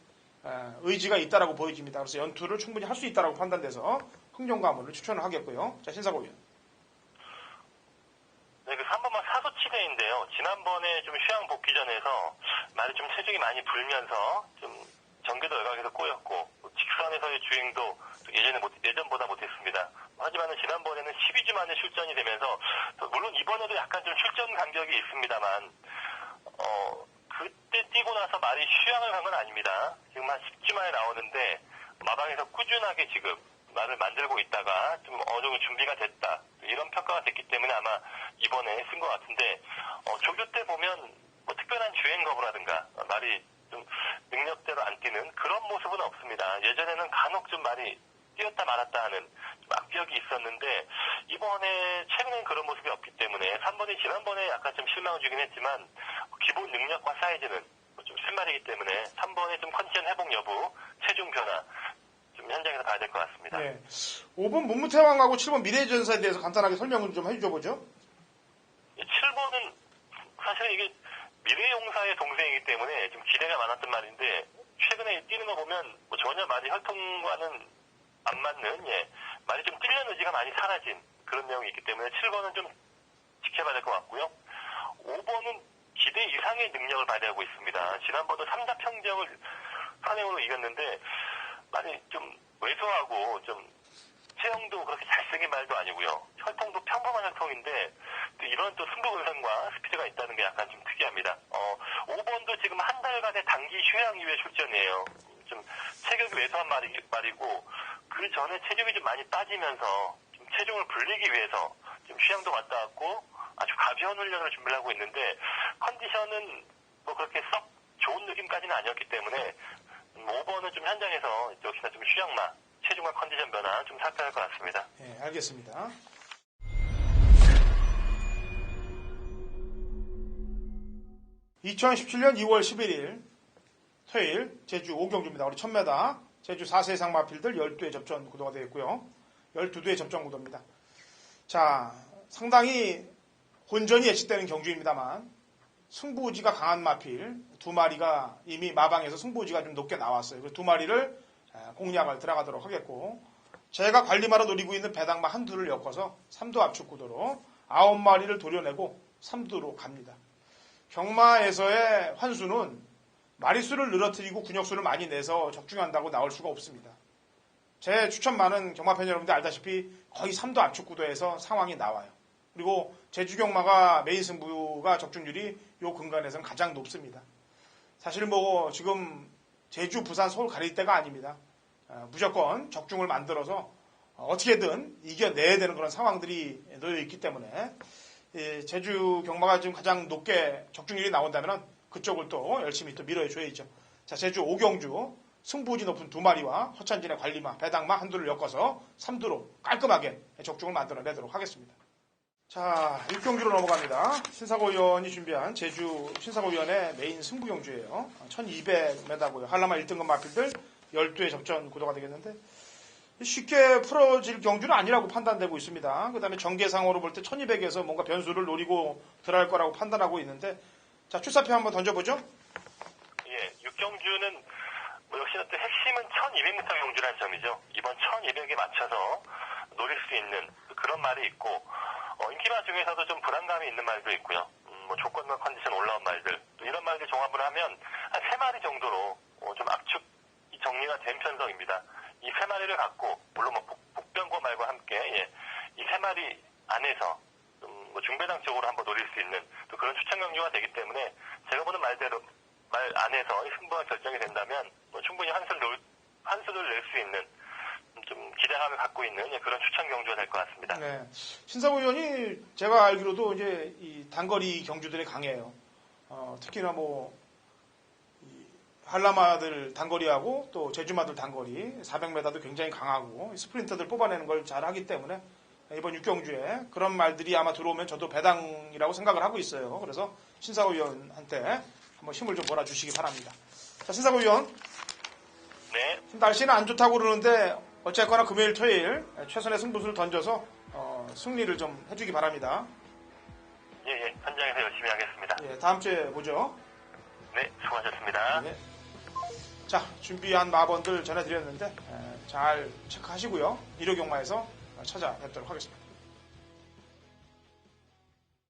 의지가 있다라고 보여집니다. 그래서 연투를 충분히 할 수 있다라고 판단돼서 흥룡 가문을 추천을 하겠고요. 자, 신사고위원. 네, 그 3번만 사소치대인데요. 지난번에 좀 휴양 복귀전에서 말이 좀 체중이 많이 불면서 좀 전개도 외곽에서 꼬였고 직선에서의 주행도 예전보다 못했습니다. 하지만 지난번에는 12주 만에 출전이 되면서 물론 이번에도 약간 좀 출전 간격이 있습니다만 그때 뛰고 나서 말이 휴양을 간 건 아닙니다. 지금 한 10주 만에 나오는데 마방에서 꾸준하게 지금 말을 만들고 있다가 좀 어느 정도 준비가 됐다. 이런 평가가 됐기 때문에 아마 이번에 쓴 것 같은데, 조교 때 보면 뭐 특별한 주행 거부라든가 말이 좀 능력대로 안 뛰는 그런 모습은 없습니다. 예전에는 간혹 좀 말이 뛰었다 말았다 하는 좀 악벽이 있었는데, 이번에 최근엔 그런 모습이 없기 때문에 3번이 지난번에 약간 좀 실망을 주긴 했지만 기본 능력과 사이즈는 좀 실말이기 때문에 3번의 좀 컨디션 회복 여부, 체중 변화 좀 현장에서 봐야 될 것 같습니다. 네. 5번 문무태왕하고 7번 미래전사에 대해서 간단하게 설명을 좀 해줘 보죠. 7번은 사실 이게 미래용사의 동생이기 때문에 좀 기대가 많았던 말인데, 최근에 뛰는 거 보면 뭐 전혀 말이 혈통과는 안 맞는, 말이 좀 뛰려는 의지가 많이 사라진 그런 내용이 있기 때문에 7번은 좀 지켜봐야 될 것 같고요. 5번은 기대 이상의 능력을 발휘하고 있습니다. 지난번도 3자 평정을 선행으로 이겼는데 말이 좀 왜소하고 좀 체형도 그렇게 잘생긴 말도 아니고요. 혈통도 평범한 혈통인데 또 이런 또 승부근성과 스피드가 있다는 게 약간 좀 특이합니다. 5번도 지금 한 달간의 단기 휴양 이후에 출전이에요. 좀 체격이 왜소한 말이고 그 전에 체중이 좀 많이 빠지면서 좀 체중을 불리기 위해서 좀 휴양도 갔다 왔고 아주 가벼운 훈련을 준비를 하고 있는데 컨디션은 뭐 그렇게 썩 좋은 느낌까지는 아니었기 때문에 5번은 좀 현장에서 역시나 좀 휴양마, 체중과 컨디션 변화 좀 살펴야 할 것 같습니다. 네, 알겠습니다. (2017년 2월 11일) 토요일 제주 5경주입니다. 우리 1000m 제주 4세 이상 마필들 12회 접전 구도가 되어 있고요. 12대 접전 구도입니다. 자, 상당히 혼전이 예측되는 경주입니다만 승부지가 강한 마필 두 마리가 이미 마방에서 승부지가 좀 높게 나왔어요. 그 두 마리를 공략을 들어가도록 하겠고, 제가 관리마로 노리고 있는 배당마 한두를 엮어서 3두 압축 구도로 9마리를 도려내고 3두로 갑니다. 경마에서의 환수는 마리수를 늘어뜨리고 근육수를 많이 내서 적중한다고 나올 수가 없습니다. 제 추천마는 경마팬 여러분들 알다시피 거의 3두 압축 구도에서 상황이 나와요. 그리고 제주 경마가 메인 승부가 적중률이 요 근간에서는 가장 높습니다. 사실 뭐 지금 제주, 부산, 서울 가릴 때가 아닙니다. 무조건 적중을 만들어서 어떻게든 이겨내야 되는 그런 상황들이 놓여 있기 때문에 제주 경마가 지금 가장 높게 적중률이 나온다면 그쪽을 또 열심히 또 밀어줘야죠. 자, 제주 5경주 승부지 높은 두 마리와 허찬진의 관리마, 배당마 한두를 엮어서 3두로 깔끔하게 적중을 만들어내도록 하겠습니다. 자, 6경주로 넘어갑니다. 신사고 위원이 준비한 제주 신사고 위원의 메인 승부 경주예요. 1200m고요. 한라마 1등급 마필들 12회 접전 구도가 되겠는데 쉽게 풀어질 경주는 아니라고 판단되고 있습니다. 그 다음에 전개상으로 볼 때 1200에서 뭔가 변수를 노리고 들어갈 거라고 판단하고 있는데, 자, 출사표 한번 던져보죠. 예, 6경주는 역시나 또 핵심은 1200m 경주라는 점이죠. 이번 1200에 맞춰서 노릴 수 있는 그런 말이 있고, 인기마 중에서도 좀 불안감이 있는 말도 있고요. 뭐 조건과 컨디션 올라온 말들, 또 이런 말들 종합을 하면 한 3마리 정도로 좀 압축이 정리가 된 편성입니다. 이 3마리를 갖고 물론 뭐 복병과 말과 함께 이 3마리 안에서 뭐 중배당 쪽으로 한번 노릴 수 있는 또 그런 추천 경주가 되기 때문에 제가 보는 말대로 말 안에서 이 승부가 결정이 된다면 뭐 충분히 한수를 낼 수 있는 좀 기대감을 갖고 있는 그런 추천 경주가 될 것 같습니다. 네. 신사고 의원이 제가 알기로도 이제 이 단거리 경주들이 강해요. 특히나 뭐 한라마들 단거리하고 또 제주마들 단거리 400m도 굉장히 강하고 스프린터들 뽑아내는 걸 잘하기 때문에 이번 6경주에 그런 말들이 아마 들어오면 저도 배당이라고 생각을 하고 있어요. 그래서 신사고 의원한테 한번 힘을 좀 몰아주시기 바랍니다. 자, 신사고 의원. 네. 날씨는 안 좋다고 그러는데 어쨌거나 금요일, 토요일 최선의 승부수를 던져서 승리를 좀 해주기 바랍니다. 예, 현장에서 열심히 하겠습니다. 예, 다음 주에 보죠. 네, 수고하셨습니다. 네. 자, 준비한 마번들 전해드렸는데 잘 체크하시고요. 1호 경마에서 찾아뵙도록 하겠습니다.